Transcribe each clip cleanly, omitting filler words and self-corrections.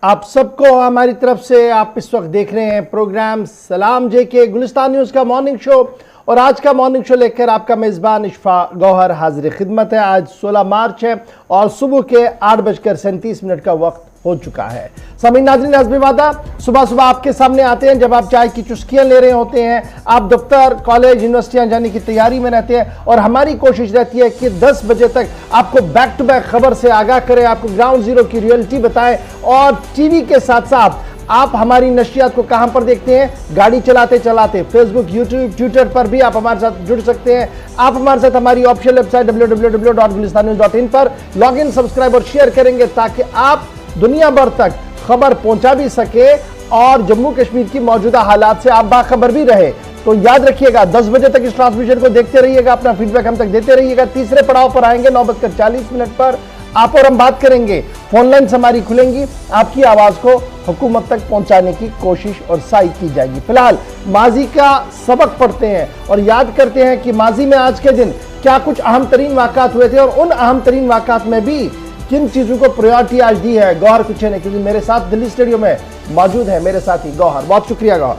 आप सबको हमारी तरफ से, आप इस वक्त देख रहे हैं प्रोग्राम सलाम जेके गुलिस्तान न्यूज का मॉर्निंग शो। और आज का मॉर्निंग शो लेकर आपका मेजबान इशफा गौहर हाजिर खिदमत है। आज 16 मार्च है और सुबह के 8:37 का वक्त हो चुका है। सामीन नाज़रीन, हस्बे वादा सुबह सुबह आपके सामने आते हैं जब आप चाय की चुस्कियां ले रहे होते हैं, आप दफ्तर, कॉलेज, यूनिवर्सिटियां जाने की तैयारी में रहते हैं और हमारी कोशिश रहती है कि 10 बजे तक आपको बैक टू बैक खबर से आगाह करें, आपको ग्राउंड जीरो की रियलिटी बताएं। और टीवी के साथ साथ आप हमारी नशियात को कहां पर देखते हैं? गाड़ी चलाते चलाते फेसबुक, यूट्यूब, ट्विटर पर भी आप हमारे साथ जुड़ सकते हैं। आप हमारे साथ हमारी ऑफिशियल वेबसाइट www.gulistannews.in पर लॉग इन, सब्सक्राइब और शेयर करेंगे ताकि आप दुनिया भर तक खबर पहुंचा भी सके और जम्मू कश्मीर की मौजूदा हालात से आप बाखबर भी रहे। तो याद रखिएगा 10 बजे तक इस ट्रांसमिशन को देखते रहिएगा, अपना फीडबैक हम तक देते रहिएगा। तीसरे पड़ाव पर आएंगे 9:40 पर, आप और हम बात करेंगे, फोन लाइन्स हमारी खुलेंगी, आपकी आवाज को हुकूमत तक पहुंचाने की कोशिश और साई की जाएगी। फिलहाल माजी का सबक पढ़ते हैं और याद करते हैं कि माजी में आज के दिन क्या कुछ अहम तरीन वाक़ात हुए थे और उन अहम तरीन वाक़ात में भी किन चीजों को प्रायोरिटी आज दी है। गौहर कुछ है, क्योंकि मेरे साथ दिल्ली स्टेडियम में मौजूद है मेरे साथी गौहर। बहुत शुक्रिया गौहर।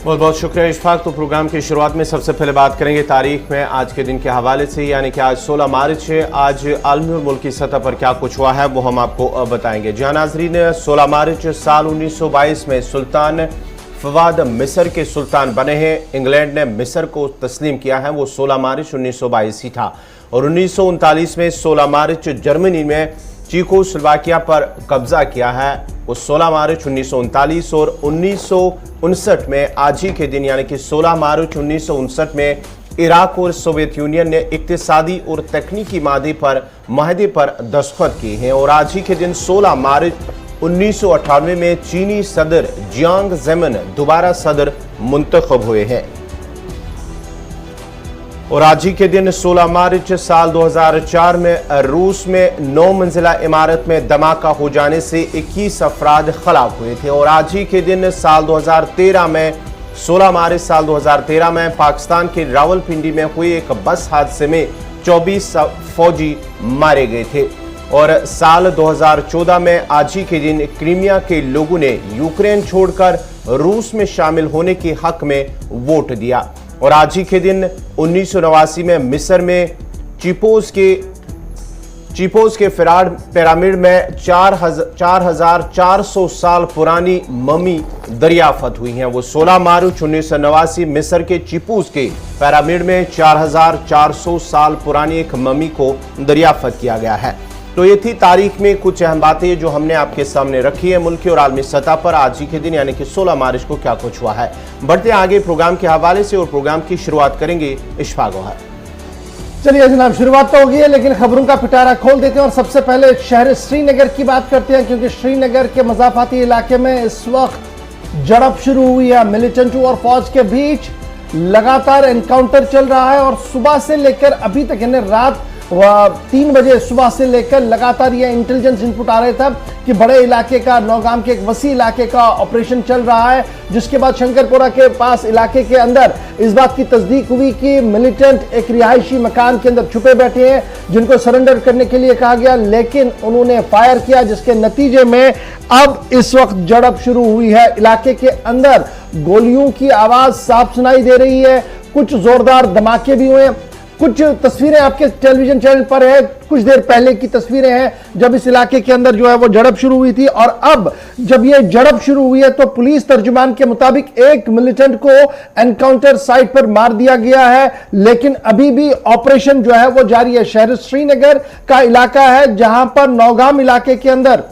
बहुत बहुत शुक्रिया इशफाक। तो प्रोग्राम की शुरुआत में सबसे पहले बात करेंगे तारीख में आज के दिन के हवाले से, यानी कि आज 16 मार्च है। आज आलमी और मुल्की सतह पर क्या कुछ हुआ है वो हम आपको बताएंगे। जी नाज़रीन, 16 मार्च साल 1922 में सुल्तान फवाद मिस्र के सुल्तान बने हैं। इंग्लैंड ने मिस्र को तस्लीम किया है, वो 16 मार्च 1922 ही था। और 1939 में 16 मार्च जर्मनी में चेकोस्लोवाकिया पर कब्जा किया है, वो 16 मार्च 1939। और 1959 में आज ही के दिन यानी कि 16 मार्च 1959 में इराक और सोवियत यूनियन ने इक्तिसादी और तकनीकी माहदे पर दस्तखत किए हैं। और आज ही के दिन 16 मार्च 1998 में चीनी सदर जियांग ज़ेमिन दोबारा सदर मुंतखब हुए हैं। और आज ही के दिन 16 मार्च साल 2004 में रूस में 9 मंजिला इमारत में धमाका हो जाने से 21 अफराद हलाक हुए थे। और आज ही के दिन साल 2013 में 16 मार्च साल 2013 में पाकिस्तान के रावलपिंडी में हुए एक बस हादसे में 24 फौजी मारे गए थे। और साल 2014 में आज ही के दिन क्रीमिया के लोगों ने यूक्रेन छोड़कर रूस में शामिल होने के हक में वोट दिया। और आज ही के दिन 1989 में मिस्र में चीपोस के फिराड पिरामिड में 4400 साल पुरानी मम्मी दरियाफ्त हुई हैं। वो 16 मार्च 1989 मिस्र के चीपोस के पिरामिड में 4400 साल पुरानी एक मम्मी को दरियाफ्त किया गया है। तो ये थी तारीख में कुछ अहम बातें जो हमने आपके सामने रखी है मुल्की और आलमी सतह पर आज ही के दिन यानी कि 16 मार्च को क्या कुछ हुआ है। बढ़ते आगे प्रोग्राम के हवाले से और प्रोग्राम की शुरुआत करेंगे इशफाक गौहर। चलिए जनाब, शुरुआत तो हो गई है लेकिन खबरों का पिटारा खोल देते हैं और सबसे पहले शहर श्रीनगर की बात करते हैं, क्योंकि श्रीनगर के मज़ाफ़ाती इलाके में इस वक्त झड़प शुरू हुई है। मिलिटेंटों और फौज के बीच लगातार एनकाउंटर चल रहा है और सुबह से लेकर अभी तक यानी रात 3 बजे सुबह से लेकर लगातार ये इंटेलिजेंस इनपुट आ रहे थे कि बड़े इलाके का, नौगाम के एक वसी इलाके का ऑपरेशन चल रहा है, जिसके बाद शंकरपुरा के पास इलाके के अंदर इस बात की तस्दीक हुई कि मिलिटेंट एक रिहायशी मकान के अंदर छुपे बैठे हैं जिनको सरेंडर करने के लिए कहा गया, लेकिन उन्होंने फायर किया जिसके नतीजे में अब इस वक्त झड़प शुरू हुई है। इलाके के अंदर गोलियों की आवाज साफ सुनाई दे रही है, कुछ जोरदार धमाके भी हुए। कुछ तस्वीरें आपके टेलीविजन चैनल पर है, कुछ देर पहले की तस्वीरें हैं जब इस इलाके के अंदर जो है वो झड़प शुरू हुई थी। और अब जब ये झड़प शुरू हुई है तो पुलिस तर्जुमान के मुताबिक एक मिलिटेंट को एनकाउंटर साइट पर मार दिया गया है, लेकिन अभी भी ऑपरेशन जो है वो जारी है। शहर श्रीनगर का इलाका है जहां पर नौगाम इलाके के अंदर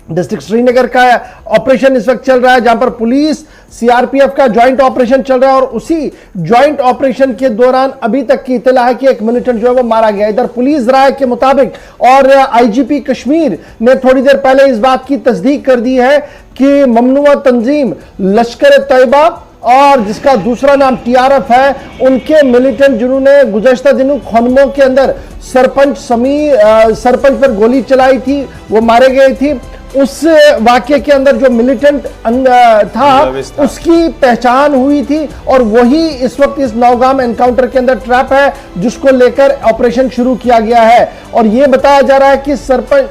डिस्ट्रिक्ट श्रीनगर का ऑपरेशन इस वक्त चल रहा है, जहां पर पुलिस सीआरपीएफ का ज्वाइंट ऑपरेशन चल रहा है। और उसी ज्वाइंट ऑपरेशन के दौरान अभी तक की इत्तला है कि एक मिलिटेंट जो है वो मारा गया। इधर पुलिस राय के मुताबिक और आईजीपी कश्मीर ने थोड़ी देर पहले इस बात की तस्दीक कर दी है कि ममनुआ तंजीम लश्कर तैयबा और जिसका दूसरा नाम टीआरएफ है, उनके मिलिटेंट जिन्होंने गुज़श्ता दिनों खनमों के अंदर सरपंच पर गोली चलाई थी, वो मारे गए थे। उस वाक्य के अंदर जो मिलिटेंट था उसकी पहचान हुई थी और वही इस वक्त इस नौगाम एनकाउंटर के अंदर ट्रैप है जिसको लेकर ऑपरेशन शुरू किया गया है। और यह बताया जा रहा है कि सरपंच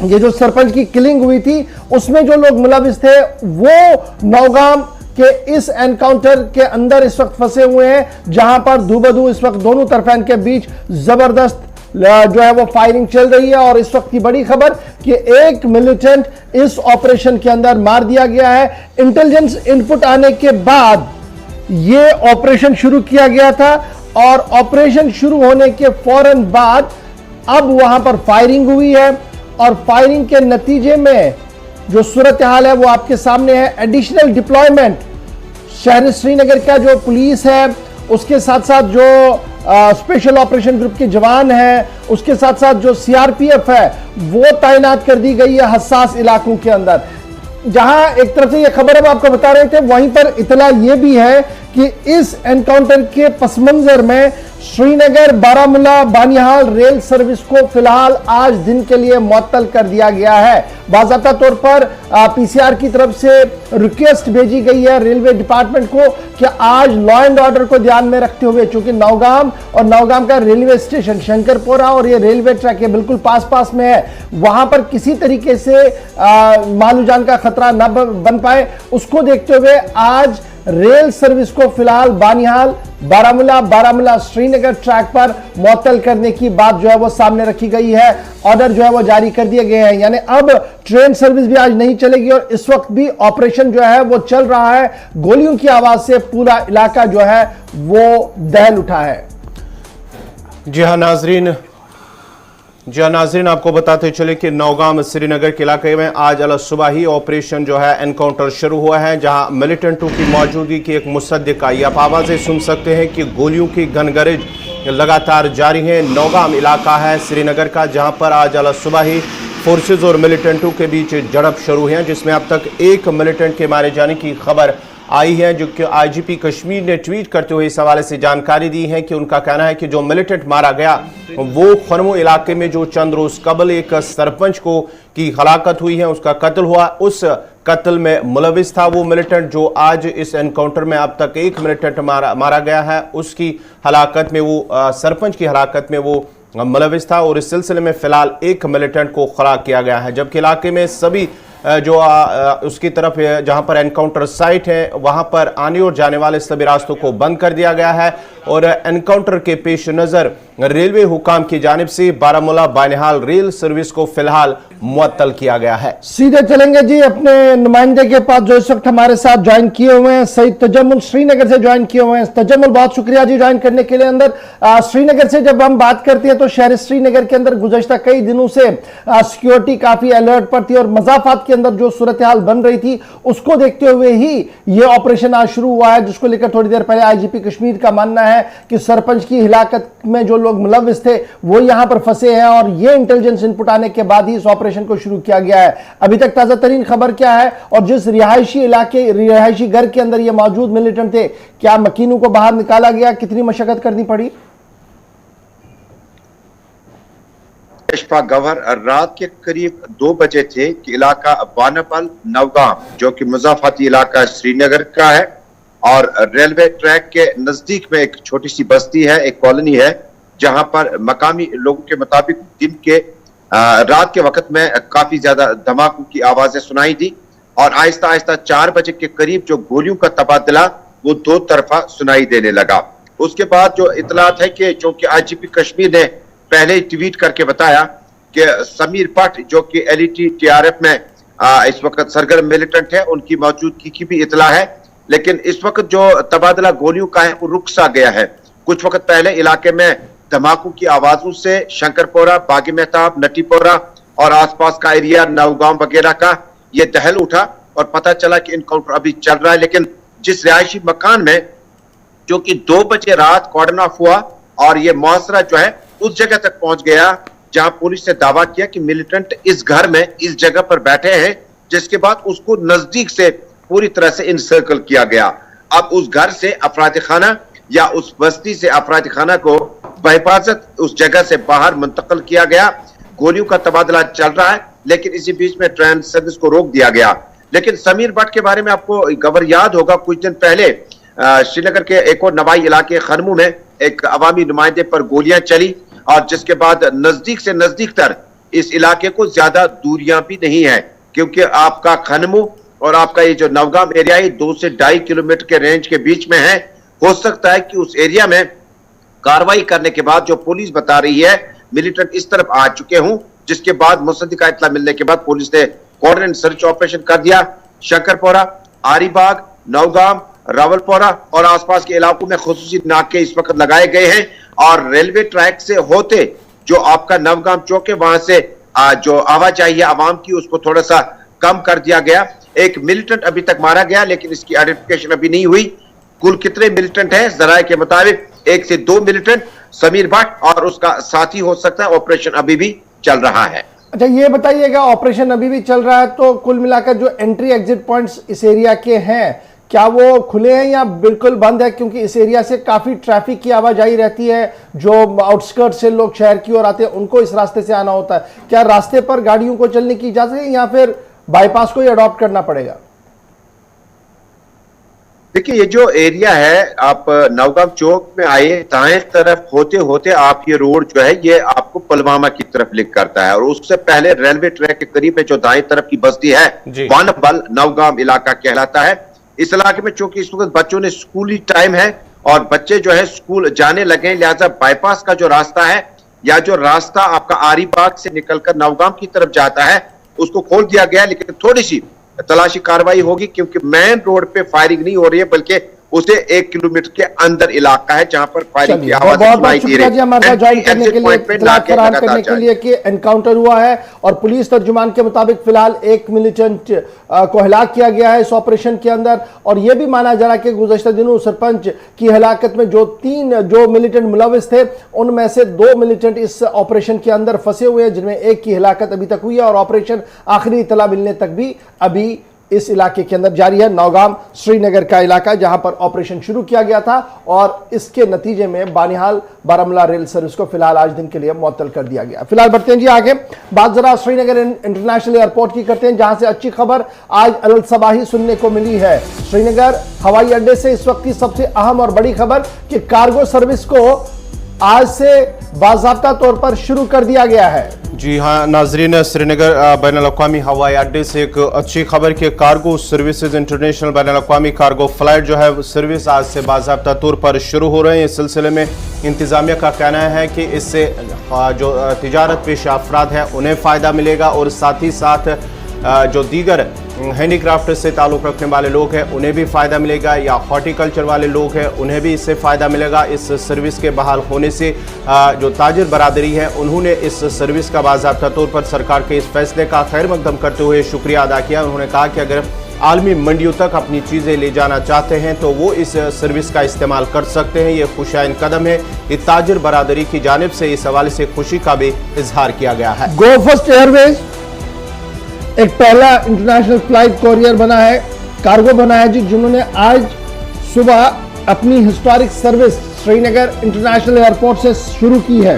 ये जो सरपंच की किलिंग हुई थी उसमें जो लोग मुलविस थे वो नौगाम के इस एनकाउंटर के अंदर इस वक्त फंसे हुए हैं, जहां पर धूबधू इस वक्त दोनों तरफेन के बीच जबरदस्त जो है वो फायरिंग चल रही है। और इस वक्त की बड़ी खबर कि एक मिलिटेंट इस ऑपरेशन के अंदर मार दिया गया है। इंटेलिजेंस इनपुट आने के बाद ये ऑपरेशन शुरू किया गया था और ऑपरेशन शुरू होने के फौरन बाद अब वहां पर फायरिंग हुई है और फायरिंग के नतीजे में जो सूरत हाल है वो आपके सामने है। एडिशनल डिप्लॉयमेंट शहर श्रीनगर का जो पुलिस है, उसके साथ साथ जो स्पेशल ऑपरेशन ग्रुप के जवान हैं, उसके साथ साथ जो सीआरपीएफ है वो तैनात कर दी गई है हसास इलाकों के अंदर। जहां एक तरफ से ये खबर हम आपको बता रहे थे, वहीं पर इतला ये भी है कि इस एनकाउंटर के पस मंजर में श्रीनगर बारामूला बानिहाल रेल सर्विस को फिलहाल आज दिन के लिए मुअत्तल कर दिया गया है। बाज़ाब्ता तौर पर पीसीआर की तरफ से रिक्वेस्ट भेजी गई है रेलवे डिपार्टमेंट को कि आज लॉ एंड ऑर्डर को ध्यान में रखते हुए, चूंकि नौगाम और नौगाम का रेलवे स्टेशन शंकरपोरा और ये रेलवे ट्रैक के बिल्कुल पास पास में है, वहां पर किसी तरीके से मालू जान का खतरा न बन पाए, उसको देखते हुए आज रेल सर्विस को फिलहाल बानिहाल बारामूला श्रीनगर ट्रैक पर मुअत्तल करने की बात जो है वो सामने रखी गई है। ऑर्डर जो है वो जारी कर दिए गए हैं, यानी अब ट्रेन सर्विस भी आज नहीं चलेगी और इस वक्त भी ऑपरेशन जो है वो चल रहा है। गोलियों की आवाज से पूरा इलाका जो है वो दहल उठा है। जी हाँ नाजरीन, आपको बताते चले कि नौगाम श्रीनगर के इलाके में आज अल सुबह ही ऑपरेशन जो है एनकाउंटर शुरू हुआ है, जहां मिलिटेंटों की मौजूदगी की एक मुसद्दिक आई। आप आवाज़ें सुन सकते हैं कि गोलियों की गनगरज लगातार जारी है। नौगाम इलाका है श्रीनगर का, जहां पर आज अल सुबह ही फोर्सेज और मिलिटेंटों के बीच झड़प शुरू है, जिसमें अब तक एक मिलिटेंट के मारे जाने की खबर आई है, जो कि आईजीपी कश्मीर ने ट्वीट करते हुए इस हवाले से जानकारी दी है कि उनका कहना है कि जो मिलिटेंट मारा गया वो खनमो इलाके में जो चंद रोज कबल एक सरपंच को की हलाकत हुई है, उसका कत्ल हुआ, उस कत्ल में मुलविस था वो मिलिटेंट जो आज इस एनकाउंटर में अब तक एक मिलिटेंट मारा गया है, उसकी हलाकत में वो सरपंच की हलाकत में वो मुलविस था और इस सिलसिले में फिलहाल एक मिलिटेंट को खलाक किया गया है। जबकि इलाके में सभी जो उसकी तरफ जहां पर एनकाउंटर साइट है वहां पर आने और जाने वाले सभी रास्तों को बंद कर दिया गया है और एनकाउंटर के पेश नज़र रेलवे हुकाम की जानिब से बारामूला बानिहाल रेल सर्विस को फिलहाल मुअत्तल किया गया है। सीधे चलेंगे जी अपने नुमाइंदे के पास जो इस वक्त हमारे साथ ज्वाइन किए हुए हैं, सईद तजम्मुल श्रीनगर से ज्वाइन किए हुए हैं। तजम्मुल, बहुत शुक्रिया जी ज्वाइन करने के लिए। अंदर श्रीनगर से जब हम बात करते हैं तो शहर श्रीनगर के अंदर गुज़श्ता कई दिनों से सिक्योरिटी काफी अलर्ट पर थी और मज़ाफात के अंदर जो सूरत हाल बन रही थी उसको देखते हुए ही ये ऑपरेशन आज शुरू हुआ है, जिसको लेकर थोड़ी देर पहले आईजीपी कश्मीर का मानना है कि सरपंच की हिलाकत में जो लोग मुलविस थे वो यहां पर फंसे हैं और ये इंटेलिजेंस इनपुट आने के बाद ही इस ऑपरेशन को शुरू किया गया है। अभी तक ताजा तरीन खबर क्या है और जिस रिहायशी घर के अंदर ये मौजूद मिलिटेंट थे, क्या मकीनों को बाहर निकाला गया, कितनी मशक्कत करनी पड़ी? इशफाक गवर रात के करीब 2 बजे थे कि इलाका बानापल नवगाम जो कि मुजाफाती इलाका श्रीनगर का है और रेलवे ट्रैक के नजदीक में एक छोटी सी बस्ती है, एक कॉलोनी है, जहां पर मकामी लोगों के मुताबिक दिन के रात के वक्त में काफी ज्यादा धमाकों की आवाजें सुनाई दी और आहिस्ता आहिस्ता 4 बजे के करीब जो गोलियों का तबादला वो 2 तरफा सुनाई देने लगा। उसके बाद जो इतलात है कि जो कि आईजीपी कश्मीर ने पहले ही ट्वीट करके बताया कि समीर भट्ट जो कि एलईटी टीआरएफ में इस वक्त सरगर्म मिलिटेंट है, उनकी मौजूदगी की भी इतला है, लेकिन इस वक्त जो तबादला गोलियों का है वो रुक सा गया है। कुछ वक्त पहले इलाके में धमाकों की आवाजों से शंकरपोरा, बागी मेहताब, नटीपोरा और आसपास का एरिया नवगांव वगैरह का ये दहल उठा और पता चला कि इनकाउंटर अभी चल रहा है। लेकिन जिस रिहायशी मकान में जो कि 2 बजे रात कॉर्डन ऑफ हुआ और ये मुआसरा जो है उस जगह तक पहुंच गया जहां पुलिस ने दावा किया कि मिलिटेंट इस घर में इस जगह पर बैठे हैं, जिसके बाद उसको नजदीक से पूरी तरह से इनसर्कल किया गया। अब उस घर से अफराद खाना या उस बस्ती से अफराद खाना को बहिफाजत उस जगह से बाहर मुंतकिल किया गया। गोलियों का तबादला चल रहा है, लेकिन इसी बीच में ट्रेन सर्विस को रोक दिया गया। लेकिन समीर भट्ट के बारे में आपको खबर याद होगा, कुछ दिन पहले श्रीनगर के एक और नवाई इलाके खनमू में एक अवामी नुमाइंदे पर गोलियां चली और जिसके बाद नजदीक से नजदीक तर इस इलाके को ज्यादा दूरियां भी नहीं है, क्योंकि आपका खनमू और आपका ये जो नवगाम एरिया है 2 से 2.5 किलोमीटर के रेंज के बीच में है। हो सकता है कि उस एरिया में कार्रवाई करने के बाद जो पुलिस बता रही है मिलिटेंट इस तरफ आ चुके हूं, जिसके बाद मुसद्दिका इत्तला मिलने के बाद पुलिस ने कोऑर्डिनेट सर्च ऑपरेशन कर दिया। शक्करपोरा, आरीबाग, नवगाम, रावलपोरा और आसपास के इलाकों में खुसूसी नाके इस वक्त लगाए गए हैं और रेलवे ट्रैक से होते जो आपका नवगाम चौक है वहां से जो आवाजाही है आवाम की उसको थोड़ा सा कम कर दिया गया। एक मिलिटेंट अभी तक मारा गया, लेकिन इसकी आइडेंटिफिकेशन अभी नहीं हुई। कुल कितने मिलिटेंट हैं जराये के मुताबिक 1 से 2 मिलिटेंट, समीर भट्ट और उसका साथी हो सकता है। ऑपरेशन अभी भी चल रहा है। अच्छा, ये बताइएगा, ऑपरेशन अभी भी चल रहा है तो कुल मिलाकर जो एंट्री एग्जिट पॉइंट्स इस एरिया के हैं क्या वो खुले हैं या बिल्कुल बंद है? क्योंकि इस एरिया से काफी ट्रैफिक की आवाजाही रहती है, जो आउटस्कर्ट से लोग शहर की ओर आते हैं उनको इस रास्ते से आना होता है। क्या रास्ते पर गाड़ियों को चलने की इजाजत है या फिर बाईपास को ही अडॉप्ट करना पड़ेगा? देखिए, ये जो एरिया है, आप नवगाम चौक में आए, दाएं तरफ होते होते आप ये रोड जो है ये आपको पुलवामा की तरफ लिंक करता है और उससे पहले रेलवे ट्रैक के करीब में जो दाएं तरफ की बस्ती है वानबल नवगाम इलाका कहलाता है। इस इलाके में चूंकि इस वक्त बच्चों ने स्कूली टाइम है और बच्चे जो है स्कूल जाने लगे, लिहाजा बाईपास का जो रास्ता है या जो रास्ता आपका आरीबाग से निकलकर नवगाम की तरफ जाता है उसको खोल दिया गया, लेकिन थोड़ी सी तलाशी कार्रवाई होगी क्योंकि मेन रोड पे फायरिंग नहीं हो रही है बल्कि उसे 1 किलोमीटर के अंदर इलाका है जहां पर फायरिंग की आवाज सुनाई दे रही है। हमारे साथ ज्वाइन करने के लिए, फराहम करने के लिए कि एनकाउंटर हुआ है और पुलिस तर्जुमान के मुताबिक फिलहाल 1 मिलिटेंट को हलाक किया गया है इस ऑपरेशन के अंदर। और यह भी माना जा रहा है कि गुज़श्ता दिनों सरपंच की हलाकत में जो मिलिटेंट मुलविस थे उनमें से 2 मिलिटेंट इस ऑपरेशन के अंदर फंसे हुए हैं, जिनमें एक की हलाकत अभी तक हुई है और ऑपरेशन आखिरी इत्तला मिलने तक भी अभी इस इलाके के अंदर जारी है। नौगाम श्रीनगर का इलाका जहां पर ऑपरेशन शुरू किया गया था और इसके नतीजे में बानिहाल बारामूला रेल सर्विस को फिलहाल आज दिन के लिए मुअत्तल कर दिया गया। फिलहाल बढ़ते हैं जी आगे, बात जरा श्रीनगर इंटरनेशनल एयरपोर्ट की करते हैं, जहां से अच्छी खबर आज अल सबाही सुनने को मिली है। श्रीनगर हवाई अड्डे से इस वक्त की सबसे अहम और बड़ी खबर कि कार्गो सर्विस को आज से बाज़ाब्ता तौर पर शुरू कर दिया गया है। जी हाँ नाजरीन, श्रीनगर बैनुल-अक़वामी हवाई अड्डे से एक अच्छी खबर कि कार्गो सर्विसेज इंटरनेशनल बैनुल-अक़वामी कार्गो फ्लाइट जो है सर्विस आज से बाज़ाब्ता तौर पर शुरू हो रहे हैं। इस सिलसिले में इंतज़ामिया का कहना है कि इससे जो तिजारत पेशा अफराद हैं उन्हें फ़ायदा मिलेगा और साथ ही साथ जो दीगर हैंडीक्राफ्ट से ताल्लुक़ रखने वाले लोग हैं उन्हें भी फ़ायदा मिलेगा, या हॉर्टिकल्चर वाले लोग हैं उन्हें भी इससे फ़ायदा मिलेगा। इस सर्विस के बहाल होने से जो ताजिर बरादरी है उन्होंने इस सर्विस का बाज़ाब्ता तौर पर सरकार के इस फैसले का खैर मकदम करते हुए शुक्रिया अदा किया। उन्होंने कहा कि अगर आलमी मंडियों तक अपनी चीज़ें ले जाना चाहते हैं तो वो इस सर्विस का इस्तेमाल कर सकते हैं। ये खुशाइन कदम है। इस ताजिर बरादरी की जानिब से इस हवाले से खुशी का भी इजहार किया गया है। गो फर्स्ट एयरवेज एक पहला इंटरनेशनल फ्लाइट कोरियर बना है, कार्गो बना है जी, जिन्होंने आज सुबह अपनी historic service Srinagar international airport से शुरू की है।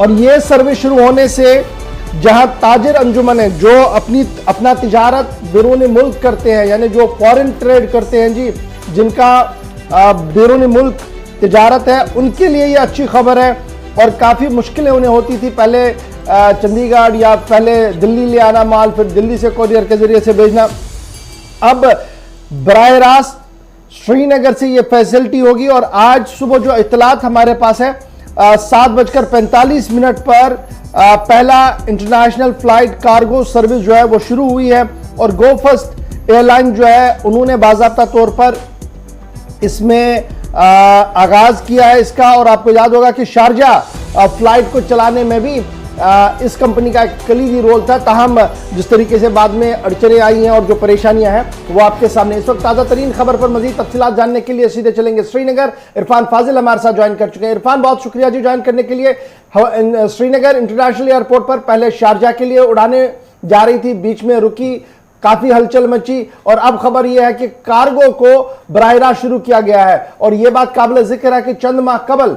और यह सर्विस शुरू होने से जहां ताजिर अंजुमन है जो अपना तिजारत बैरून मुल्क करते हैं, यानी जो फॉरेन ट्रेड करते हैं जी, जिनका बैरून मुल्क तिजारत है, उनके लिए ये अच्छी खबर है। और काफ़ी मुश्किलें उन्हें होती थी पहले चंडीगढ़ या पहले दिल्ली ले आना माल, फिर दिल्ली से कोरियर के जरिए से भेजना। अब बराह रास्त श्रीनगर से ये फैसिलिटी होगी। और आज सुबह जो इत्तलात हमारे पास है 7:45 पर पहला इंटरनेशनल फ्लाइट कार्गो सर्विस जो है वो शुरू हुई है। और गो फर्स्ट एयरलाइन जो है उन्होंने बाज़ाब्ता तौर पर इसमें आगाज किया है इसका। और आपको याद होगा कि शारजा फ्लाइट को चलाने में भी इस कंपनी का एक कलीदी रोल था। ताहम जिस तरीके से बाद में अड़चनें आई हैं और जो परेशानियां हैं वो आपके सामने। इस वक्त ताज़ा तरीन खबर पर मजीद तफसीलात जानने के लिए सीधे चलेंगे श्रीनगर। इरफान फाजिल हमारे साथ ज्वाइन कर चुके हैं। इरफान, बहुत शुक्रिया जी ज्वाइन करने के लिए। श्रीनगर इंटरनेशनल एयरपोर्ट पर पहले शारजा के लिए उड़ाने जा रही थी, बीच में रुकी, काफी हलचल मची और अब खबर यह है कि कार्गो को बराह रास्त शुरू किया गया है। और यह बात काबिल जिक्र है कि चंद माह कबल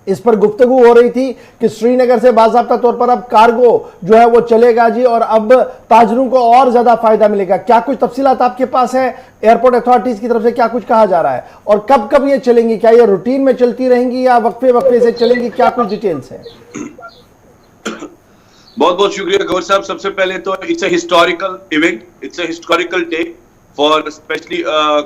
इस पर गुफ्तगू हो रही थी कि श्रीनगर से बाज़ाब्ता तौर पर अब कार्गो जो है वो चलेगा जी और अब ताजरों को और ज्यादा फायदा मिलेगा। क्या कुछ तफसीलात आपके पास है? एयरपोर्ट अथॉरिटीज की तरफ से क्या कुछ कहा जा रहा है और कब कब ये चलेंगी? क्या ये रूटीन में चलती रहेंगी या वक्फे वक्फे से चलेंगी? क्या कुछ डिटेल्स है? बहुत बहुत शुक्रिया गौर साहब। सबसे पहले तो it's a historical event, it's a historical day for specially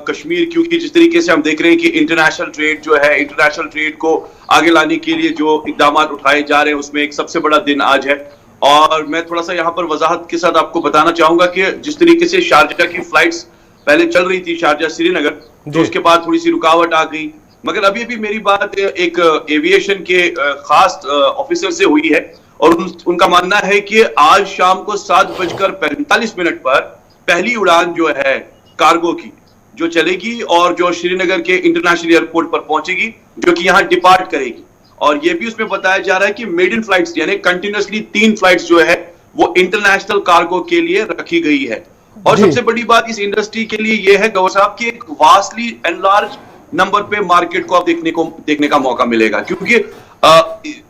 Kashmir, क्योंकि जिस तरीके से हम देख रहे हैं कि इंटरनेशनल ट्रेड जो है, इंटरनेशनल ट्रेड को आगे लाने के लिए जो इकदाम उठाए जा रहे हैं उसमें एक सबसे बड़ा दिन आज है। और मैं थोड़ा सा यहाँ पर वजाहत के साथ आपको बताना चाहूंगा कि जिस तरीके से शारजा की फ्लाइट्स पहले चल रही थी, शारजा श्रीनगर, तो उसके बाद थोड़ी सी रुकावट आ गई, मगर अभी अभी मेरी बात एक एविएशन के खास ऑफिसर से हुई है और उनका मानना है कि आज शाम को 7:45 पर पहली उड़ान जो है कार्गो की जो चलेगी और जो श्रीनगर के इंटरनेशनल एयरपोर्ट पर पहुंचेगी, जो कि यहां डिपार्ट करेगी। और ये भी उसमें बताया जा रहा है कि मेड इन फ्लाइट्स यानी कंटिन्यूअसली 3 फ्लाइट्स जो है वो इंटरनेशनल कार्गो के लिए रखी गई है। और सबसे बड़ी बात इस इंडस्ट्री के लिए यह है गौर साहब की एक वास्टली एनलार्ज नंबर पे मार्केट को आप देखने का मौका मिलेगा, क्योंकि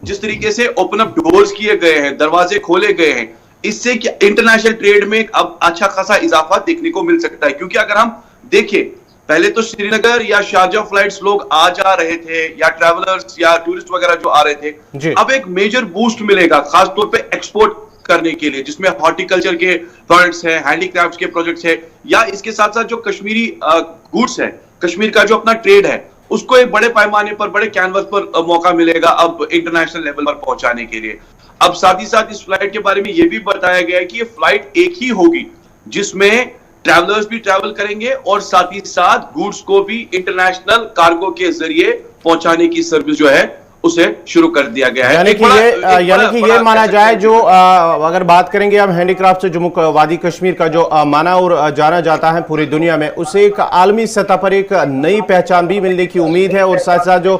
जिस तरीके से ओपन अप डोर्स किए गए हैं, दरवाजे खोले गए हैं, इससे इंटरनेशनल ट्रेड में अब अच्छा खासा इजाफा देखने को मिल सकता है। क्योंकि अगर हम देखें, पहले तो श्रीनगर या शारजा फ्लाइट्स लोग आ जा रहे थे या ट्रैवलर्स या टूरिस्ट वगैरह जो आ रहे थे, अब एक मेजर बूस्ट मिलेगा खासतौर पे एक्सपोर्ट करने के लिए, जिसमें हॉर्टिकल्चर के प्रोडक्ट्स हैं, हैंडीक्राफ्ट्स के प्रोजेक्ट्स हैं, या इसके साथ साथ जो कश्मीरी गुड्स है, कश्मीर का जो अपना ट्रेड है, उसको एक बड़े पैमाने पर, बड़े कैनवस पर मौका मिलेगा अब इंटरनेशनल लेवल पर पहुंचाने के लिए। अब साथ ही साथ इस फ्लाइट के बारे में यह भी बताया गया है कि ये फ्लाइट एक ही होगी जिसमें ट्रैवलर्स भी ट्रैवल करेंगे और साथ ही साथ गुड्स को भी इंटरनेशनल कार्गो के जरिए पहुंचाने की सर्विस जो है उसे शुरू कर दिया गया है। यानी कि ये माना जाए जो अगर बात करेंगे हम हैंडीक्राफ्ट से जम्मू वादी कश्मीर का जो माना और जाना जाता है पूरी दुनिया में, उसे एक आलमी सतह पर एक नई पहचान भी मिलने की उम्मीद है। और साथ साथ जो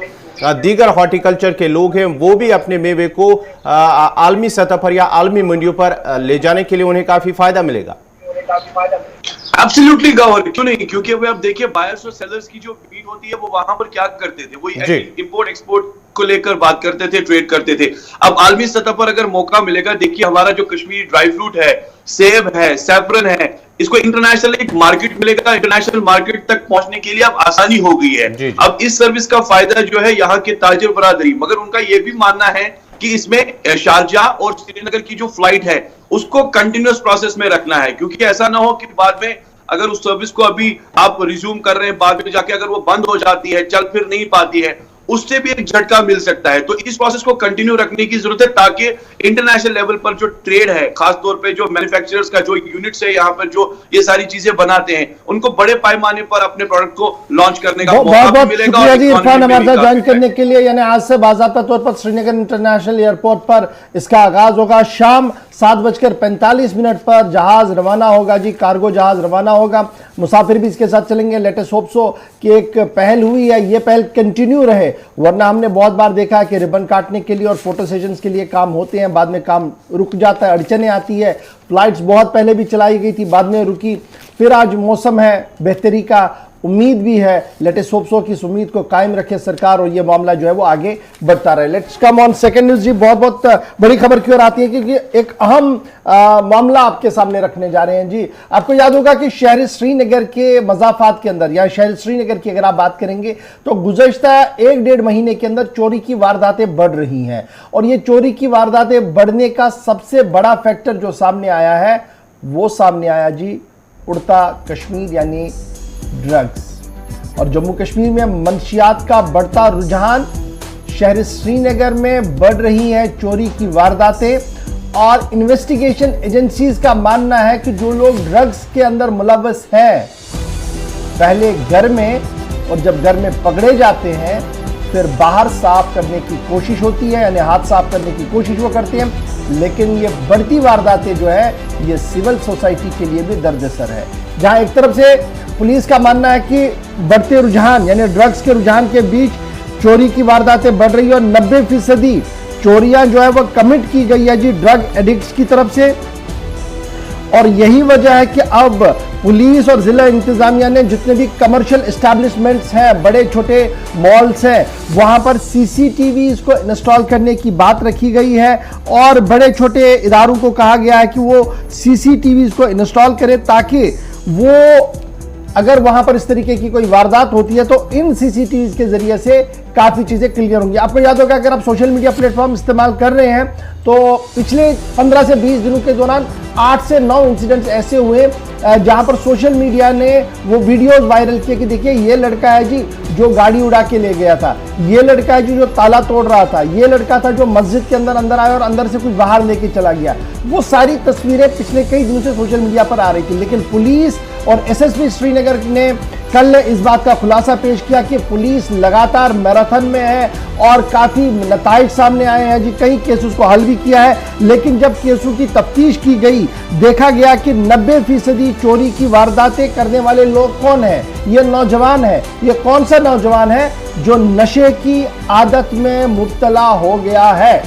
दीगर हॉर्टिकल्चर के लोग हैं वो भी अपने मेवे को आलमी सतह पर या आलमी मंडियों पर ले जाने के लिए उन्हें काफी फायदा मिलेगा। एब्सोल्युटली गौर, क्यों नहीं, क्योंकि अभी आप देखिए बायर्स और सेलर्स की जो मीट होती है वो वहां पर क्या करते थे, वो इंपोर्ट एक्सपोर्ट को लेकर बात करते थे, ट्रेड करते थे। अब आलमी सतह पर अगर मौका मिलेगा, देखिए हमारा जो कश्मीरी ड्राई फ्रूट है, सेब है, सैफरन है, इसको इंटरनेशनल एक मार्केट मिलेगा, इंटरनेशनल मार्केट तक पहुंचने के लिए अब आसानी हो गई है। अब इस सर्विस का फायदा जो है यहाँ के ताजिर बरादरी, मगर उनका यह भी मानना है कि इसमें शारजा और श्रीनगर की जो फ्लाइट है उसको कंटिन्यूअस प्रोसेस में रखना है, क्योंकि ऐसा ना हो कि बाद में अगर उस सर्विस को अभी आप रिज्यूम कर रहे हैं, बाद में जाके अगर वो बंद हो जाती है, चल फिर नहीं पाती है, उससे भी एक झटका मिल सकता है। तो इस प्रोसेस को कंटिन्यू रखने की जरूरत है ताकि इंटरनेशनल लेवल पर जो ट्रेड है, खासतौर पे जो मैन्युफैक्चरर्स का जो यूनिट्स है यहाँ पर जो ये सारी चीजें बनाते हैं, उनको बड़े पैमाने पर अपने प्रोडक्ट को लॉन्च करने का मौका मिलेगा। शुक्रिया जी इरफान हमारे साथ ज्वाइन करने के लिए। यानी आज से बाज़ाब्ता तौर पर श्रीनगर इंटरनेशनल एयरपोर्ट पर इसका आगाज होगा। शाम 7:45 पर जहाज रवाना होगा जी, कार्गो जहाज रवाना होगा। मुसाफिर भी इसके साथ चलेंगे। लेटेस्ट होप सो कि एक पहल हुई है, ये पहल कंटिन्यू रहे, वरना हमने बहुत बार देखा है कि रिबन काटने के लिए और फोटो सेशंस के लिए काम होते हैं, बाद में काम रुक जाता है, अड़चने आती है। फ्लाइट्स बहुत पहले भी चलाई गई थी, बाद में रुकी। फिर आज मौसम है बेहतरी का, उम्मीद भी है, लेटेस्ट होप सो की इस उम्मीद को कायम रखे सरकार और ये मामला जो है वो आगे बढ़ता रहे। Let's come on second news जी। बहुत बहुत बड़ी खबर की ओर आती है क्योंकि एक अहम मामला आपके सामने रखने जा रहे हैं जी। आपको याद होगा कि शहर श्रीनगर के मजाफात के अंदर या शहर श्रीनगर की अगर आप बात करेंगे तो गुज़श्ता 1-1.5 महीने के अंदर चोरी की वारदातें बढ़ रही हैं। और ये चोरी की वारदातें बढ़ने का सबसे बड़ा फैक्टर जो सामने आया है वो सामने आया जी उड़ता कश्मीर यानी ड्रग्स। और जम्मू कश्मीर में मंशियात का बढ़ता रुझान, शहर श्रीनगर में बढ़ रही हैं चोरी की वारदातें और इन्वेस्टिगेशन एजेंसीज का मानना है कि जो लोग ड्रग्स के अंदर मुलव्वस हैं पहले घर में, और जब घर में पकड़े जाते हैं फिर बाहर साफ करने की कोशिश होती है, यानी हाथ साफ करने की कोशिश वो करते हैं। लेकिन ये बढ़ती वारदातें जो है ये सिविल सोसाइटी के लिए भी दर्दसर है, जहां एक तरफ से पुलिस का मानना है कि बढ़ते रुझान यानी ड्रग्स के रुझान के बीच चोरी की वारदातें बढ़ रही है और 90% चोरियां जो है वो कमिट की गई है जी ड्रग एडिक्ट्स की तरफ से। और यही वजह है कि अब पुलिस और जिला इंतजामिया ने जितने भी कमर्शियल एस्टैब्लिशमेंट्स हैं, बड़े छोटे मॉल्स हैं, वहां पर सीसीटीवी को इंस्टॉल करने की बात रखी गई है और बड़े छोटे इदारों को कहा गया है कि वो सीसीटीवी को इंस्टॉल करें ताकि वो अगर वहां पर इस तरीके की कोई वारदात होती है तो इन सीसीटीवी के जरिए से काफी चीजें क्लियर होंगी। आपको याद होगा अगर आप सोशल मीडिया प्लेटफॉर्म इस्तेमाल कर रहे हैं तो पिछले 15 से 20 दिनों के दौरान 8 से 9 इंसिडेंट्स ऐसे हुए जहां पर सोशल मीडिया ने वो वीडियोस वायरल किए कि देखिए ये लड़का है जी जो गाड़ी उड़ा के ले गया था, ये लड़का है जी जो ताला तोड़ रहा था, ये लड़का था जो मस्जिद के अंदर आया और अंदर से कुछ बाहर लेके चला गया। वो सारी तस्वीरें पिछले कई दिनों से सोशल मीडिया पर आ रही थी, लेकिन पुलिस और एसएसपी श्रीनगर ने कल इस बात का खुलासा पेश किया कि पुलिस लगातार मैराथन में है और काफी नताइज सामने आए हैं जी। कई केसेस को हल भी किया है, लेकिन जब केसों की तफ्तीश की गई देखा गया कि 90% चोरी की वारदातें करने वाले लोग कौन है? ये नौजवान है। ये कौन सा नौजवान है? जो नशे की आदत में मुब्तला हो गया है।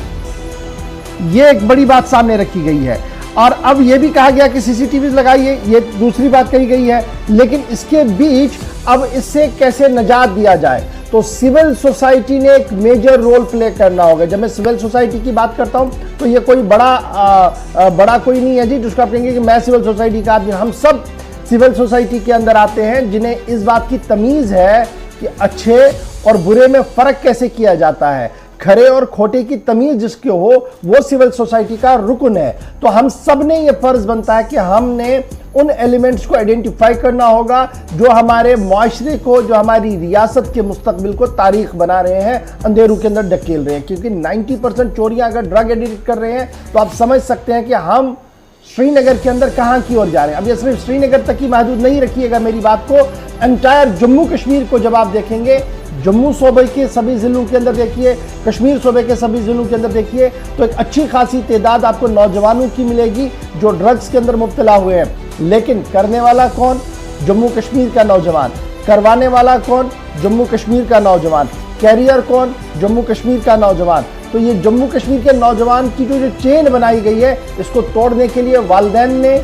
ये एक बड़ी बात सामने रखी गई है और अब यह भी कहा गया कि सीसीटीवी लगाइए, ये दूसरी बात कही गई है। लेकिन इसके बीच अब इससे कैसे निजात दिया जाए, तो सिविल सोसाइटी ने एक मेजर रोल प्ले करना होगा। जब मैं सिविल सोसाइटी की बात करता हूं तो ये कोई बड़ा कोई नहीं है जी जिसको आप कहेंगे कि मैं सिविल सोसाइटी का आदमी। हम सब सिविल सोसाइटी के अंदर आते हैं जिन्हें इस बात की तमीज है कि अच्छे और बुरे में फर्क कैसे किया जाता है। खरे और खोटे की तमीज जिसके हो वो सिविल सोसाइटी का रुकन है। तो हम सब ने ये फर्ज बनता है कि हमने उन एलिमेंट्स को आइडेंटिफाई करना होगा जो हमारे मुआशरे को, जो हमारी रियासत के मुस्तकबिल को तारीख बना रहे हैं, अंधेरों के अंदर धकेल रहे हैं। क्योंकि 90% चोरियां अगर ड्रग एडिक्ट कर रहे हैं तो आप समझ सकते हैं कि हम श्रीनगर के अंदर कहां की ओर जा रहे हैं। अब ये सिर्फ श्रीनगर तक ही महदूद नहीं रखिएगा मेरी बात को, एंटायर जम्मू कश्मीर को जब आप देखेंगे, जम्मू सूबे के सभी जिलों के अंदर देखिए, कश्मीर सूबे के सभी जिलों के अंदर देखिए, तो एक अच्छी खासी तादाद आपको नौजवानों की मिलेगी जो ड्रग्स के अंदर मुब्तला हुए हैं। लेकिन करने वाला कौन? जम्मू कश्मीर का नौजवान। करवाने वाला कौन? जम्मू कश्मीर का नौजवान। कैरियर कौन? जम्मू कश्मीर का नौजवान। तो ये जम्मू कश्मीर के नौजवान की जो चेन बनाई गई है, इसको तोड़ने के लिए वालिदैन ने,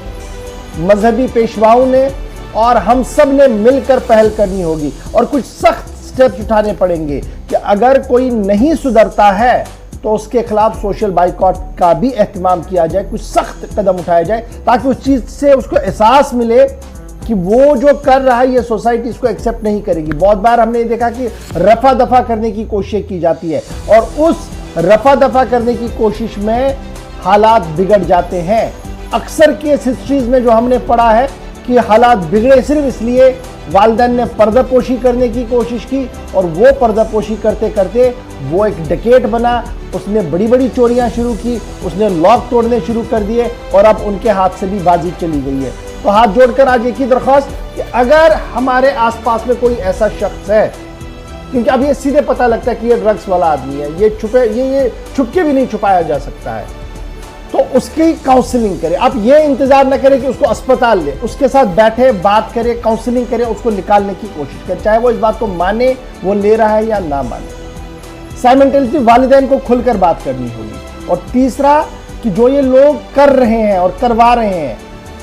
मजहबी पेशवाओं ने और हम सब ने मिलकर पहल करनी होगी और कुछ सख्त स्टेप्स उठाने पड़ेंगे कि अगर कोई नहीं सुधरता है तो उसके खिलाफ सोशल बाइकॉट का भी एहतमाम किया जाए, कुछ सख्त कदम उठाया जाए ताकि उस चीज से उसको एहसास मिले कि वो जो कर रहा है ये सोसाइटी इसको एक्सेप्ट नहीं करेगी। बहुत बार हमने देखा कि रफा दफा करने की कोशिश की जाती है और उस रफा दफा करने की कोशिश में हालात बिगड़ जाते हैं। अक्सर केस हिस्ट्रीज में जो हमने पढ़ा है कि हालात बिगड़े सिर्फ इसलिए वालिदैन ने पर्दापोशी करने की कोशिश की और वो पर्दापोशी करते करते वो एक डकैत बना, उसने बड़ी बड़ी चोरियां शुरू की, उसने लॉक तोड़ने शुरू कर दिए और अब उनके हाथ से भी बाजी चली गई है। तो हाथ जोड़कर आज एक ही दरख्वास्त कि अगर हमारे आसपास में कोई ऐसा शख्स है, क्योंकि अब ये सीधे पता लगता है कि ये ड्रग्स वाला आदमी है, ये छुप के भी नहीं छुपाया जा सकता है, तो उसकी काउंसलिंग करें। आप ये इंतजार न करें कि उसको अस्पताल ले, उसके साथ बैठे, बात करें, काउंसलिंग करें, उसको निकालने की कोशिश करें, चाहे वो इस बात को माने वो ले रहा है या ना माने। साइमल्टेनियसली वालिदैन को खुलकर बात करनी होगी। और तीसरा कि जो ये लोग कर रहे हैं और करवा रहे हैं,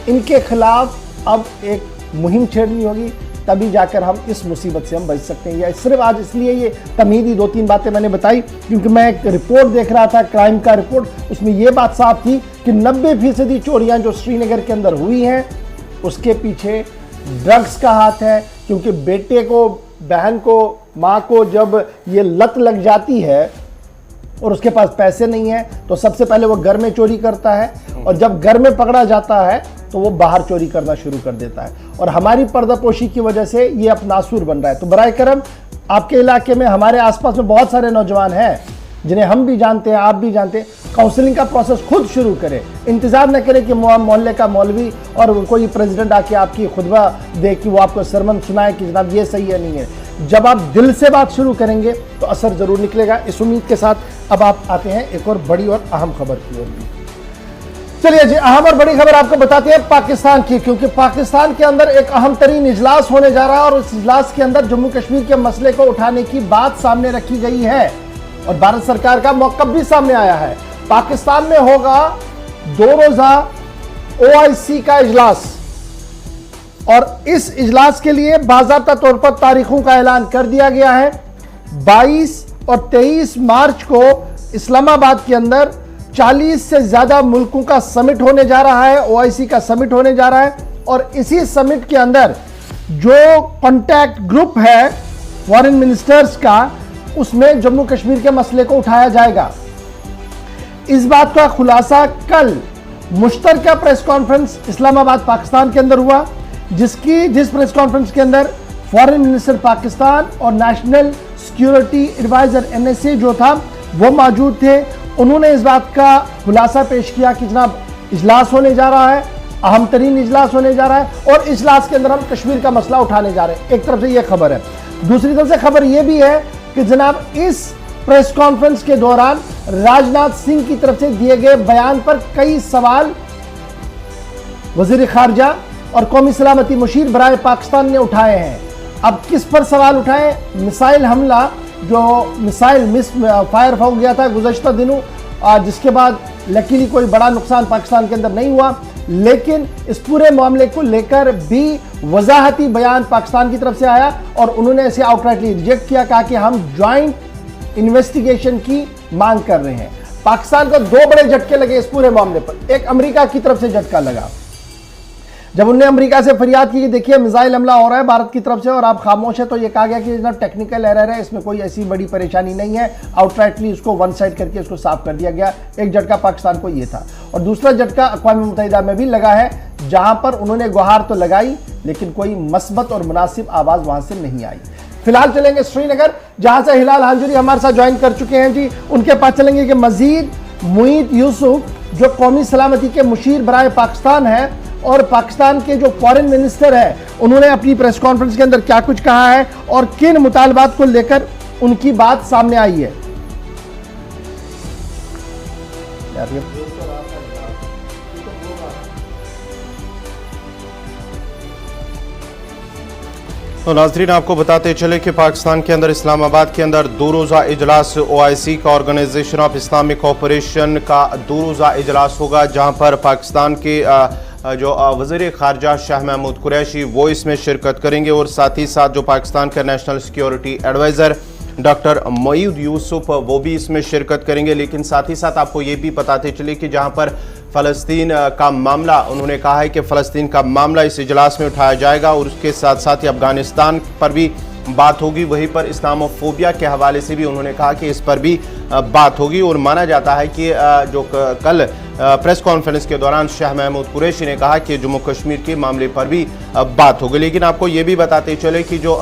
इनके खिलाफ अब एक मुहिम छेड़नी होगी, तभी जाकर हम इस मुसीबत से हम बच सकते हैं। या सिर्फ आज इसलिए ये तमीदी 2-3 बातें मैंने बताई क्योंकि मैं एक रिपोर्ट देख रहा था, क्राइम का रिपोर्ट, उसमें ये बात साफ थी कि 90% चोरियां जो श्रीनगर के अंदर हुई हैं उसके पीछे ड्रग्स का हाथ है। क्योंकि बेटे को, बहन को, माँ को जब ये लत लग जाती है और उसके पास पैसे नहीं है तो सबसे पहले वो घर में चोरी करता है और जब घर में पकड़ा जाता है तो वो बाहर चोरी करना शुरू कर देता है। और हमारी पर्दापोशी की वजह से ये अब नासूर बन रहा है। तो बराए करम आपके इलाके में, हमारे आसपास में बहुत सारे नौजवान हैं जिन्हें हम भी जानते हैं, आप भी जानते हैं। काउंसलिंग का प्रोसेस खुद शुरू करें, इंतजार न करें कि मोहल्ले का मौलवी और कोई प्रेसिडेंट आके आपकी खुतबा दे कि वो आपको सरमन सुनाए कि जनाब ये सही है नहीं है। जब आप दिल से बात शुरू करेंगे तो असर जरूर निकलेगा। इस उम्मीद के साथ अब आप आते हैं एक और बड़ी और अहम खबर की ओर। चलिए जी, अहम और बड़ी खबर आपको बताते हैं पाकिस्तान की, क्योंकि पाकिस्तान के अंदर एक अहम तरीन इजलास होने जा रहा है और उस इजलास के अंदर जम्मू कश्मीर के मसले को उठाने की बात सामने रखी गई है और भारत सरकार का मौक़िफ़ भी सामने आया है। पाकिस्तान में होगा 2 रोज़ा OIC का इजलास और इस इजलास के लिए बाज़ाब्ता तौर पर तारीखों का ऐलान कर दिया गया है। 22 और 23 मार्च को इस्लामाबाद के अंदर 40 से ज्यादा मुल्कों का समिट होने जा रहा है, OIC का समिट होने जा रहा है और इसी समिट के अंदर जो कॉन्टैक्ट ग्रुप है फॉरेन मिनिस्टर्स का, उसमें जम्मू कश्मीर के मसले को उठाया जाएगा। इस बात का खुलासा कल मुश्तरका प्रेस कॉन्फ्रेंस इस्लामाबाद पाकिस्तान के अंदर हुआ, जिस प्रेस कॉन्फ्रेंस के अंदर फॉरेन मिनिस्टर पाकिस्तान और नेशनल सिक्योरिटी एडवाइजर NSA जो था वो मौजूद थे। उन्होंने इस बात का खुलासा पेश किया कि जनाब इजलास होने जा रहा है, अहम तरीन इजलास होने जा रहा है और इजलास के अंदर हम कश्मीर का मसला उठाने जा रहे हैं। एक तरफ से यह खबर है, दूसरी तरफ से खबर यह भी है कि जनाब इस प्रेस कॉन्फ्रेंस के दौरान राजनाथ सिंह की तरफ से दिए गए बयान पर कई सवाल वजीर खारजा और कौमी सलामती मुशीर बराए पाकिस्तान ने उठाए हैं। अब किस पर सवाल उठाए? मिसाइल हमला, जो मिसाइल मिस फायर हो गया था गुज़श्ता दिनों, जिसके बाद लकीली कोई बड़ा नुकसान पाकिस्तान के अंदर नहीं हुआ, लेकिन इस पूरे मामले को लेकर भी वजाहती बयान पाकिस्तान की तरफ से आया और उन्होंने इसे आउटराइटली रिजेक्ट किया, कहा कि हम ज्वाइंट इन्वेस्टिगेशन की मांग कर रहे हैं। पाकिस्तान को दो बड़े झटके लगे इस पूरे मामले पर। एक अमेरिका की तरफ से झटका लगा जब उन्होंने अमेरिका से फरियाद की कि देखिए मिसाइल हमला हो रहा है भारत की तरफ से और आप खामोश है, तो ये कहा गया कि जनाब टेक्निकल एरर है, इसमें कोई ऐसी बड़ी परेशानी नहीं है। आउटराइटली उसको वन साइड करके उसको साफ कर दिया गया। एक झटका पाकिस्तान को ये था और दूसरा झटका अक़वाम मुत्तहिदा में भी लगा है, जहां पर उन्होंने गुहार तो लगाई लेकिन कोई मस्बत और मुनासिब आवाज वहां से नहीं आई। फिलहाल चलेंगे श्रीनगर, जहां से हिलाल हांजुरी हमारे साथ ज्वाइन कर चुके हैं जी। उनके पास चलेंगे कि मजीद मुईद यूसुफ जो कौमी सलामती के मुशीर बराए पाकिस्तान है और पाकिस्तान के जो फॉरेन मिनिस्टर है, उन्होंने अपनी प्रेस कॉन्फ्रेंस के अंदर क्या कुछ कहा है और किन मुतालबात को लेकर उनकी बात सामने आई है। तो नाज़रीन आपको बताते चले कि पाकिस्तान के अंदर इस्लामाबाद के अंदर 2 रोज़ा इजलास OIC का ऑर्गेनाइजेशन ऑफ इस्लामिक कोऑपरेशन का 2 रोज़ा इजलास होगा, जहां पर पाकिस्तान के जो वज़ीर ख़ारजा शाह महमूद कुरैशी वो इसमें शिरकत करेंगे और साथ ही साथ जो पाकिस्तान का national security adviser doctor Moeed Yusuf वो भी इसमें शिरकत करेंगे। लेकिन साथ ही साथ आपको ये भी बताते चले कि जहाँ पर फ़लस्तीन का मामला, उन्होंने कहा है कि फ़लस्तीन का मामला इस इजलास में उठाया जाएगा और उसके साथ साथ ही अफ़गानिस्तान पर भी बात होगी। वहीं पर इस्लामोफोबिया के हवाले से भी उन्होंने कहा कि इस पर भी बात होगी और माना जाता है कि जो कल प्रेस कॉन्फ्रेंस के दौरान शाह महमूद कुरैशी ने कहा कि जम्मू कश्मीर के मामले पर भी बात होगी। लेकिन आपको ये भी बताते चले कि जो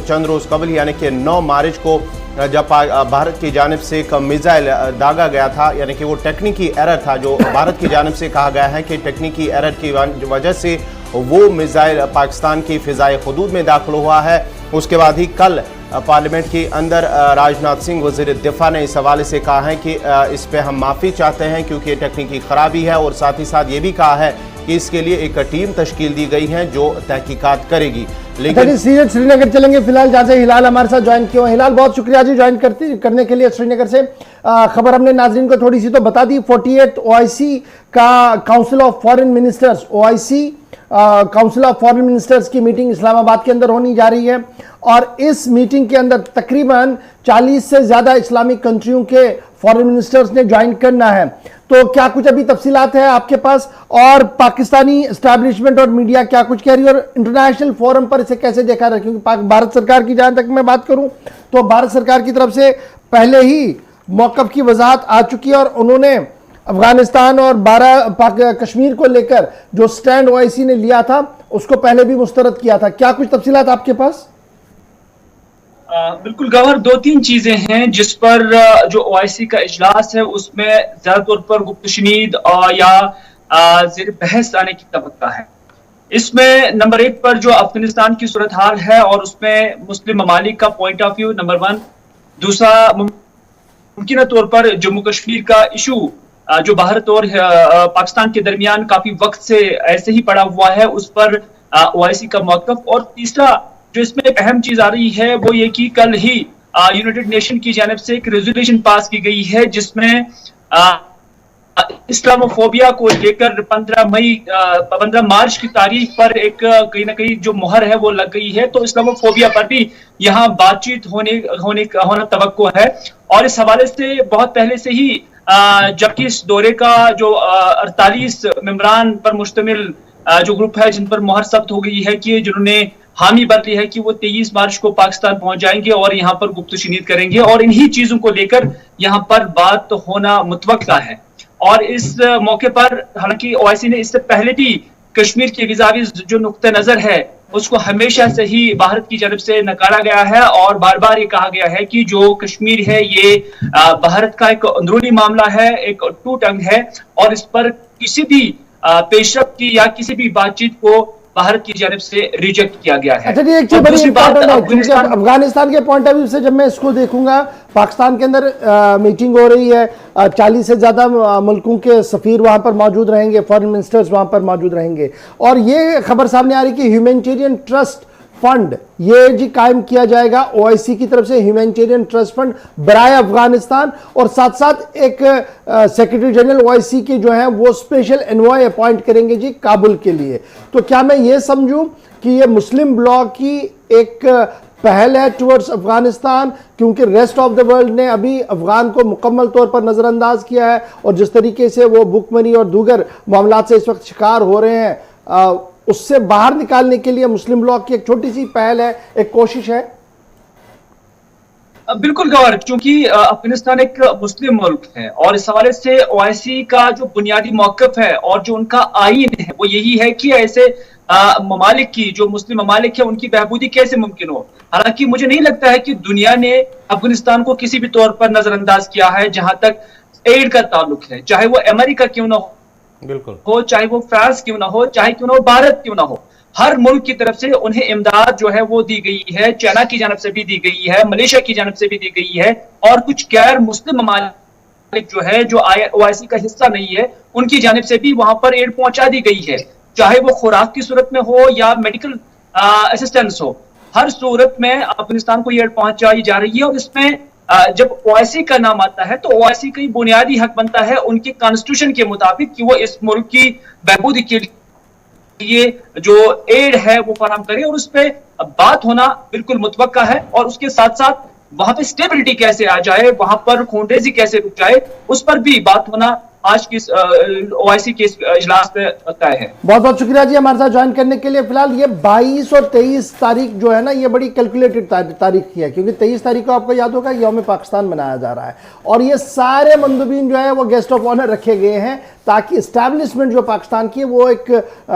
चंद रोज़ कबल यानी कि 9 मार्च को जब भारत की जानिब से एक मिसाइल दागा गया था, यानी कि वो टेक्निकी एरर था, जो भारत की जानिब से कहा गया है कि टेक्निकी एरर की वजह से वो मिसाइल पाकिस्तान की फ़िज़ाई हुदूद में दाखिल हुआ है। उसके बाद ही कल पार्लियामेंट के अंदर राजनाथ सिंह वज़ीर दिफा ने इस हवाले से कहा है कि इस पर हम माफ़ी चाहते हैं क्योंकि ये टेक्निकी ख़राबी है और साथ ही साथ ये भी कहा है कि इसके लिए एक टीम तश्कील दी गई है जो तहकीकात करेगी। लेकिन श्रीनगर चलेंगे फिलहाल, जहाँ से हिलाल हमारे साथ ज्वाइन किया। हिलाल बहुत शुक्रिया जी ज्वाइन करने के लिए श्रीनगर से। खबर हमने नाजरीन को थोड़ी सी तो बता दी। 48 OIC का council of foreign ministers OIC council of foreign ministers की मीटिंग इस्लामाबाद के अंदर होने जा रही है और इस मीटिंग के अंदर तकरीबन 40 से ज़्यादा इस्लामिक कंट्रियों के फॉरेन मिनिस्टर्स ने ज्वाइन करना है। तो क्या कुछ अभी तफसीलात है आपके पास और पाकिस्तानी एस्टैब्लिशमेंट और मीडिया क्या कुछ कह रही है और इंटरनेशनल फोरम पर इसे कैसे देखा रहा है? क्योंकि भारत सरकार की जहां तक मैं बात करूं तो भारत सरकार की तरफ से पहले ही मौक़िफ़ की वजाहत आ चुकी है और उन्होंने अफगानिस्तान और 12 कश्मीर को लेकर जो स्टैंड OIC ने लिया था उसको पहले भी मुस्तरद किया था। क्या कुछ तफसीलात आपके पास? बिल्कुल गवर, 2-3 चीजें हैं जिस पर जो OIC का इजलास है उसमें ज्यादा तौर पर गुफ्तशनीद या ज़ेर बहस आने की तवक्का है। इसमें नंबर 1 पर जो अफगानिस्तान की सूरत हाल है और उसमें मुस्लिम ममालिक का पॉइंट ऑफ व्यू नंबर 1। दूसरा, मुमकिन तौर पर जम्मू कश्मीर का इशू जो भारत और पाकिस्तान के दरमियान काफी वक्त से ऐसे ही पड़ा हुआ है, उस पर OIC का मौक़िफ़। और तीसरा जो इसमें एक अहम चीज आ रही है वो ये कि कल ही यूनाइटेड नेशन की जानिब से एक रेजोल्यूशन पास की गई है जिसमें इस्लामोफोबिया को लेकर 15 मार्च की तारीख पर एक कहीं ना कहीं जो मुहर है वो लग गई है। तो इस्लामोफोबिया पर भी यहाँ बातचीत होना तवक्को है और इस हवाले से बहुत पहले से ही जबकि इस दौरे का जो 48 मेंबरान पर मुश्तमिल जो ग्रुप है जिन पर मुहर सख्त हो गई है कि जिन्होंने हामी बन रही है कि वो 23 मार्च को पाकिस्तान पहुंच जाएंगे और यहाँ पर गुफ्तशनीद करेंगे और इन्हीं चीजों को लेकर यहाँ पर बात होना मुतवक्का है। और इस मौके पर हालांकि ओआईसी ने इससे पहले भी कश्मीर के विजावी जो नुक्ता नजर है उसको हमेशा से ही भारत की जानब से नकारा गया है और बार बार ये कहा गया है कि जो कश्मीर है ये भारत का एक अंदरूनी मामला है, एक टूट अंग है और इस पर किसी भी पेशरफ की या किसी भी बातचीत को भारत की जानब से रिजेक्ट किया गया है। अच्छा, ये एक चीज बड़ी इंपॉर्टेंट है क्योंकि अफगानिस्तान के पॉइंट ऑफ व्यू से जब मैं इसको देखूंगा, पाकिस्तान के अंदर मीटिंग हो रही है, 40 से ज्यादा मुल्कों के सफीर वहां पर मौजूद रहेंगे, फॉरेन मिनिस्टर्स वहां पर मौजूद रहेंगे और ये खबर सामने आ रही कि ह्यूमैनिटेरियन ट्रस्ट फंड ये जी कायम किया जाएगा ओआईसी की तरफ से, ह्यूमैनिटेरियन ट्रस्ट फंड बराए अफगानिस्तान, और साथ साथ एक सेक्रेटरी जनरल ओआईसी के जो हैं वो स्पेशल एनवॉय अपॉइंट करेंगे जी काबुल के लिए। तो क्या मैं ये समझूं कि ये मुस्लिम ब्लॉक की एक पहल है टुवर्ड्स अफगानिस्तान, क्योंकि रेस्ट ऑफ द वर्ल्ड ने अभी अफगान को मुकम्मल तौर पर नजरअंदाज किया है और जिस तरीके से वो भुखमरी और दीगर मामला से इस वक्त शिकार हो रहे हैं उससे बाहर निकालने के लिए मुस्लिम ब्लॉक की एक छोटी सी पहल है, एक कोशिश है। बिल्कुल गौर, क्योंकि अफगानिस्तान एक मुस्लिम मुल्क है और इस हवाले से ओआईसी का जो बुनियादी मौक़िफ़ है और जो उनका आईन है वो यही है कि ऐसे ममालिक की, जो मुस्लिम ममालिक है, उनकी बहबूदी कैसे मुमकिन हो। हालांकि मुझे नहीं लगता है कि दुनिया ने अफगानिस्तान को किसी भी तौर पर नजरअंदाज किया है जहां तक एड का ताल्लुक है, चाहे वो अमेरिका क्यों ना हो, बिल्कुल हो चाहे वो फ्रांस क्यों ना हो, चाहे क्यों ना हो भारत क्यों ना हो, हर मुल्क की तरफ से उन्हें इमदाद जो है वो दी गई है। चाइना की जानब से भी दी गई है, मलेशिया की जानब से भी दी गई है और कुछ गैर मुस्लिम ममालिक जो है जो ओआईसी का हिस्सा नहीं है उनकी जानब से भी वहां पर एड पहुंचा दी गई है, चाहे वो खुराक की सूरत में हो या मेडिकल असिस्टेंस हो। हर सूरत में अफगानिस्तान को एड पहुंचाई जा रही है और इसमें जब ओआईसी का नाम आता है तो ओआईसी का बुनियादी हक बनता है उनके कॉन्स्टिट्यूशन के मुताबिक कि वो इस मुल्क की बहबूदी के लिए जो एड है वो फराहम करे और उस पर बात होना बिल्कुल मुतवक्का है। और उसके साथ साथ वहां पे स्टेबिलिटी कैसे आ जाए, वहां पर खूनरेजी कैसे रुक जाए, उस पर भी बात होना आज की ओआईसी के इजलास में तय है। बहुत बहुत शुक्रिया जी हमारे साथ ज्वाइन करने के लिए। फिलहाल ये 22 और 23 तारीख जो है ना ये बड़ी कैलकुलेटेड तारीख की है, क्योंकि 23 तारीख को आपको याद होगा यौम पाकिस्तान मनाया जा रहा है और ये सारे मंदुबीन जो है वो गेस्ट ऑफ ऑनर रखे गए हैं ताकि इस्टेब्लिशमेंट जो पाकिस्तान की है वो एक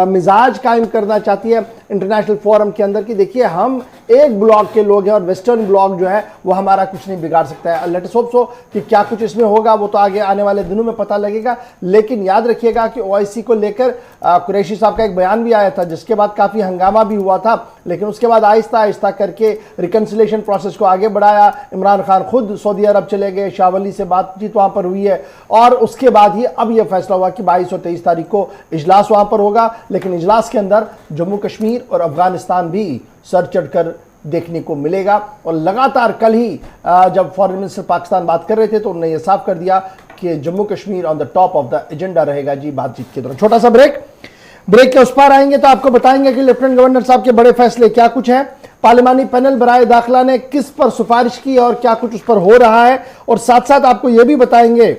मिजाज कायम करना चाहती है इंटरनेशनल फोरम के अंदर कि देखिए हम एक ब्लॉक के लोग हैं और वेस्टर्न ब्लॉक जो है वो हमारा कुछ नहीं बिगाड़ सकता है। लेट्स होप सो कि क्या कुछ इसमें होगा वो तो आगे आने वाले दिनों में पता लगेगा, लेकिन याद रखिएगा कि ओआईसी को लेकर कुरैशी साहब का एक बयान भी आया था जिसके बाद काफ़ी हंगामा भी हुआ था, लेकिन उसके बाद आहिस्ता आहिस्ता करके रिकन्सिलेशन प्रोसेस को आगे बढ़ाया। इमरान खान खुद सऊदी अरब चले गए, शाह वली से बातचीत वहाँ पर हुई है और उसके बाद ही अब यह फैसला हुआ कि 22 और 23 तारीख को इजलास वहाँ पर होगा, लेकिन इजलास के अंदर जम्मू कश्मीर और अफगानिस्तान भी सर चढ़कर देखने को मिलेगा। और लगातार कल ही जब फॉरेन मिनिस्टर पाकिस्तान बात कर रहे थे तो उन्होंने ये साफ कर दिया कि Jammu Kashmir on the top of the agenda रहेगा जी बातचीत के दौरान। छोटा सा ब्रेक के उस पार आएंगे तो आपको बताएंगे कि लेफ्टिनेंट गवर्नर साहब के बड़े फैसले क्या कुछ हैं, पार्लिमानी पैनल बराए दाखिला ने किस पर सिफारिश की और क्या कुछ उस पर हो रहा है, और साथ साथ आपको यह भी बताएंगे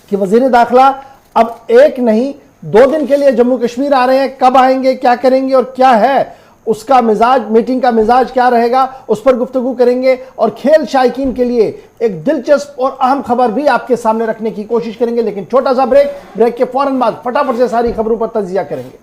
कि वजीर दाखिला अब एक नहीं 2 दिन के लिए जम्मू कश्मीर आ रहे हैं, कब आएंगे, क्या करेंगे और क्या है उसका मिजाज, मीटिंग का मिजाज क्या रहेगा, उस पर गुफ्तगू करेंगे। और खेल शायकीन के लिए एक दिलचस्प और अहम खबर भी आपके सामने रखने की कोशिश करेंगे, लेकिन छोटा सा ब्रेक के फौरन बाद फटाफट से सारी खबरों पर तजिया करेंगे।